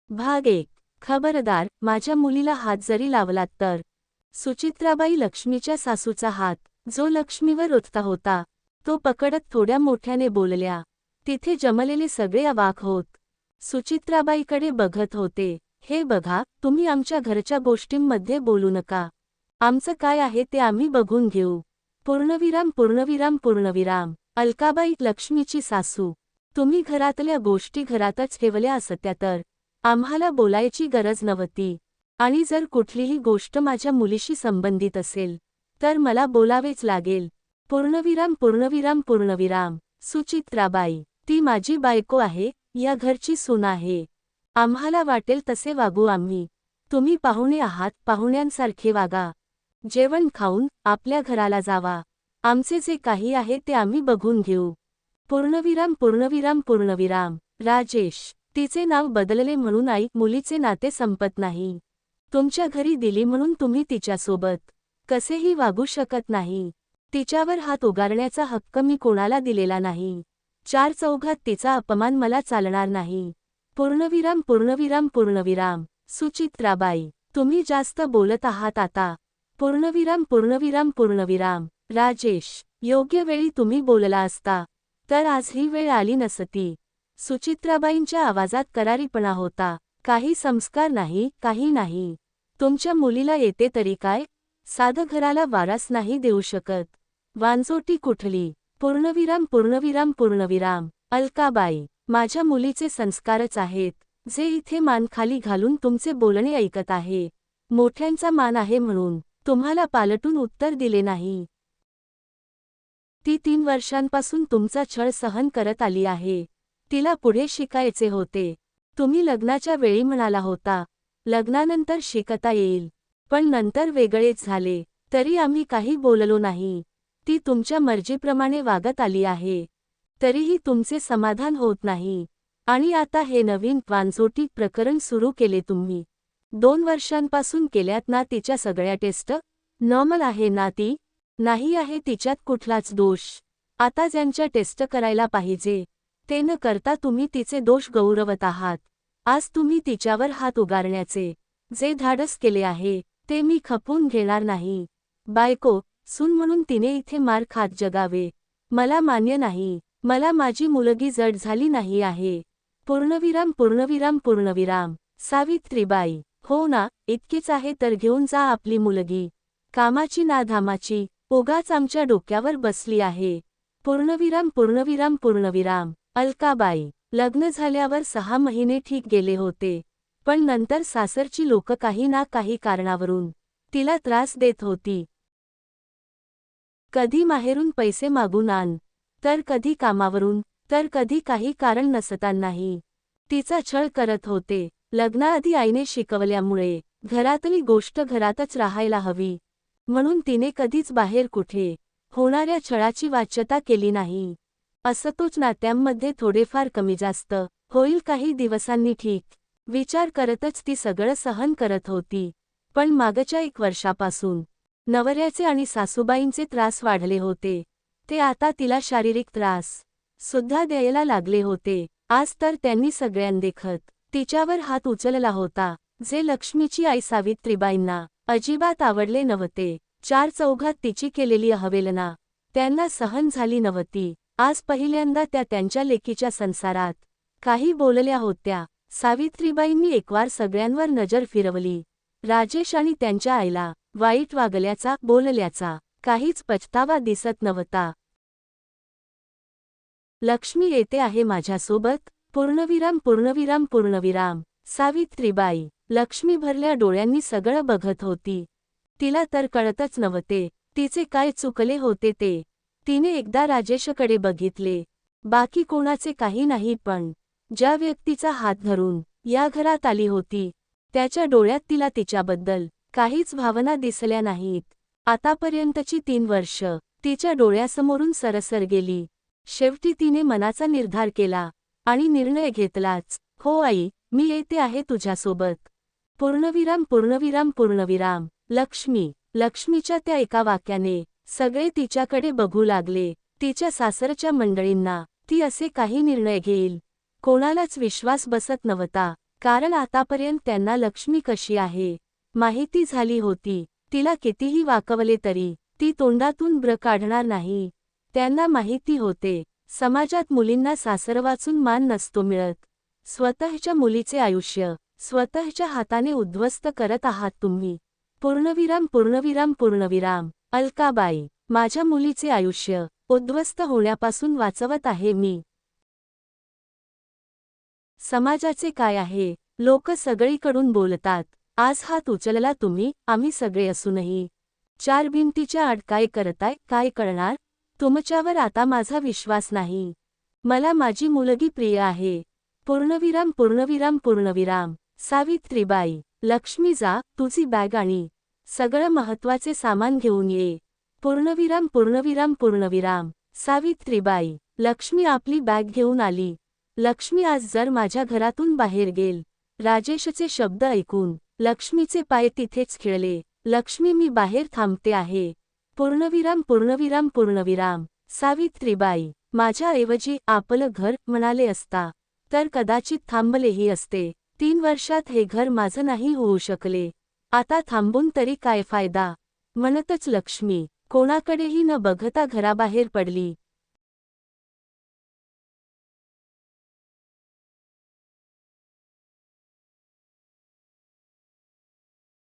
भाग 1. खबरदार, माझ्या मुलीला हात जरी लावलात तर. सुचित्राबाई लक्ष्मीच्या सासूचा हात, जो लक्ष्मीवर ओतता होता, तो पकडत थोड्या मोठ्याने बोलल्या. तिथे जमलेले सगळे अवाक होत सुचित्राबाईकडे बघत होते. हे बघा, तुम्ही आमच्या घरच्या गोष्टींमध्ये बोलू नका. आमचं काय आहे ते आम्ही बघून घेऊ. पूर्णविराम पूर्णविराम पूर्णविराम. अलकाबाई लक्ष्मीची सासू, तुम्ही घरातल्या गोष्टी घरातच ठेवल्या असत्या तर आम्हाला बोलायची गरज नव्हती. आणि जर कुठलीही गोष्ट माझ्या मुलीशी संबंधित असेल तर मला बोलावेच लागेल. पूर्णविराम पूर्णविराम पूर्णविराम. सुचित्राबाई, ती माझी बायको आहे, या घरची सून आहे. आम्हाला वाटेल तसे वागू आम्ही. तुम्ही पाहुणे आहात, पाहुण्यांसारखे वागा. जेवण खाऊन आपल्या घराला जावा. आमचे जे काही आहे ते आम्ही बघून घेऊ. पूर्णविराम पूर्णविराम पूर्णविराम. राजेश, तिचे नाव बदलले म्हणून आई मुलीचे नाते संपत नाही. तुमच्या घरी दिली म्हणून तुम्ही तिच्यासोबत कसेही वागू शकत नाही. तिच्यावर हात उगारण्याचा हक्क मी कोणाला दिलेला नाही. चार चौघात तिचा अपमान मला चालणार नाही. पूर्णविराम पूर्णविराम पूर्णविराम. सुचित्राबाई, तुम्ही जास्त बोलत आहात आता. पूर्णविराम पूर्णविराम पूर्णविराम. राजेश, योग्य वेळी तुम्ही बोलला असता तर आज ही वेळ आली नसती. सुचित्राबाईंच्या आवाजात करारीपणा होता. काही संस्कार नाही, काही नाही. तुमच्या मुलीला येते तरी काय? साधं घराला वारस नाही देऊ शकत. वांजोटी कुठली. पूर्णविराम पूर्णविराम पूर्णविराम. अलकाबाई, माझ्या मुलीचे संस्कारच आहेत, जे इथे मान खाली घालून तुमचे बोलणे ऐकत आहे. मोठ्यांचा मान आहे म्हणून तुम्हाला पालटून उत्तर दिले नाही. ती 3 वर्षांपासून तुमचा छळ सहन करत आली आहे. तिला पुढे शिकायचे होते. तुम्ही लग्नाच्या वेळी म्हणाला होता, लग्नानंतर शिकता येईल. पण नंतर वेगळेच झाले, तरी आम्ही काही बोललो नाही. ती तुमच्या मर्जीप्रमाणे वागत आली आहे, तरीही तुमचे समाधान होत नाही. आणि आता हे नवीन वांजोटी प्रकरण सुरू केले तुम्ही. 2 वर्षांपासून केल्यात ना तिच्या सगळ्या टेस्ट? नॉर्मल आहे ना ती? नाही आहे तिच्यात कुठलाच दोष. आता ज्यांच्या टेस्ट करायला पाहिजे ते न करता तुम्ही तिचे दोष गौरवत आहात. आज तुम्ही तिच्यावर हात उगारण्याचे जे धाडस केले आहे ते मी खपवून घेणार नाही. बायको, सून म्हणून तिने इथे मार खात जगावे, मला मान्य नाही. मला माझी मुलगी जड झाली नाही आहे. पूर्णविराम पूर्णविराम पूर्णविराम. सावित्रीबाई, हो ना, इतकेच आहे तर घेऊन जा आपली मुलगी. कामाची ना धामाची, उगाच आमच्या डोक्यावर बसली आहे. पूर्णविराम पूर्णविराम पूर्णविराम. अलकाबाई, लग्न झाल्यावर 6 महिने ठीक गेले होते, पण नंतर सासरची लोक काही ना काही कारणावरून तिला त्रास देत होती. कधी माहेरून पैसे मागून आण, तर कधी कामावरून, तर कधी काही कारण नसतानाही तिचा छळ करत होते. लग्नाआधी आईने शिकवल्यामुळे घरातली गोष्ट घरातच राहायला हवी म्हणून तिने कधीच बाहेर कुठे होणाऱ्या छळाची वाच्यता केली नाही. असतोच नात्यांमध्ये थोडेफार कमी जास्त होईल काही दिवसांनी ठीक, विचार करतच ती सगळं सहन करत होती. पण मागच्या 1 वर्षापासून नवऱ्याचे आणि सासूबाईंचे त्रास वाढले होते. ते आता तिला शारीरिक त्रास सुद्धा द्यायला लागले होते. आज तर त्यांनी सगळ्यांदेखत तिच्यावर हात उचलला होता, जे लक्ष्मीची आई सावित्रीबाईंना अजिबात आवडले नव्हते. 4 चौघात तिची केलेली अहवेलना त्यांना सहन झाली नव्हती. आज पहिल्यांदा त्या त्यांच्या लेकीच्या संसारात काही बोलल्या होत्या. सावित्रीबाईंनी एकवार सगळ्यांवर नजर फिरवली. राजेश आणि त्यांच्या आईला वाईट वागल्याचा, बोलल्याचा काहीच पछतावा दिसत नव्हता. लक्ष्मी येते आहे माझ्यासोबत. पूर्णविराम पूर्णविराम पूर्णविराम. सावित्रीबाई, लक्ष्मी भरल्या डोळ्यांनी सगळं बघत होती. तिला तर कळतच नव्हते तिचे काय चुकले होते ते. तिने एकदा राजेशकडे बघितले, बाकी कोणाचे काही नाही, पण ज्या व्यक्तीचा हात धरून या घरात आली होती त्याच्या डोळ्यात तिला तिच्याबद्दल काहीच भावना दिसल्या नाहीत. आतापर्यंतची 3 वर्ष तिच्या डोळ्यासमोरून सरसर गेली. शेवटी तिने मनाचा निर्धार केला आणि निर्णय घेतलाच. हो आई, मी येते आहे तुझ्यासोबत. पूर्णविराम पूर्णविराम पूर्णविराम. लक्ष्मी. लक्ष्मीच्या त्या एका वाक्याने सगळे तिच्याकडे बघू लागले. तिच्या सासरच्या मंडळींना ती असे काही निर्णय घेईल कोणालाच विश्वास बसत नव्हता. कारण आतापर्यंत त्यांना लक्ष्मी कशी आहे माहिती झाली होती. तिला कितीही वाकवले तरी ती तोंडातून ब्र काढणार नाही. त्यांना माहिती होते, समाजात मुलींना सासरवाचून मान नसतो मिळत. स्वतःच्या मुलीचे आयुष्य स्वतःच्या हाताने उद्ध्वस्त करत आहात तुम्ही. पूर्णविराम पूर्णविराम पूर्णविराम. अलकाबाई, माझ्या मुलीचे आयुष्य उद्ध्वस्त होण्यापासून वाचवत आहे मी. समाजाचे काय आहे? लोक सगळीकडून बोलतात. आज हात उचलला तुम्ही, आम्ही सगळे असूनही. चार भिंतीच्या आड काय करताय, काय करणार? तुमच्यावर आता माझा विश्वास नाही. मला माझी मुलगी प्रिय आहे. पूर्णविराम पूर्णविराम पूर्णविराम. सावित्रीबाई, लक्ष्मी जा, तुझी बॅग आणि सगळं महत्वाचे सामान घेऊन ये. पूर्णविराम पूर्णविराम पूर्णविराम. सावित्रीबाई, लक्ष्मी आपली बॅग घेऊन आली. लक्ष्मी आज जर माझ्या घरातून बाहेर गेल. राजेशचे शब्द ऐकून लक्ष्मीचे पाय तिथेच खिळले. लक्ष्मी, मी बाहेर थांबते आहे. पूर्णविराम पूर्णविराम पूर्णविराम. सावित्रीबाई, माझ्याऐवजी आपलं घर म्हणाले असता तर कदाचित थांबलेही असते. 3 वर्षात हे घर माझं नाही होऊ शकले. आता थांबून तरी काय फायदा? म्हणतच लक्ष्मी कोणाकडेही न बघता घराबाहेर पडली.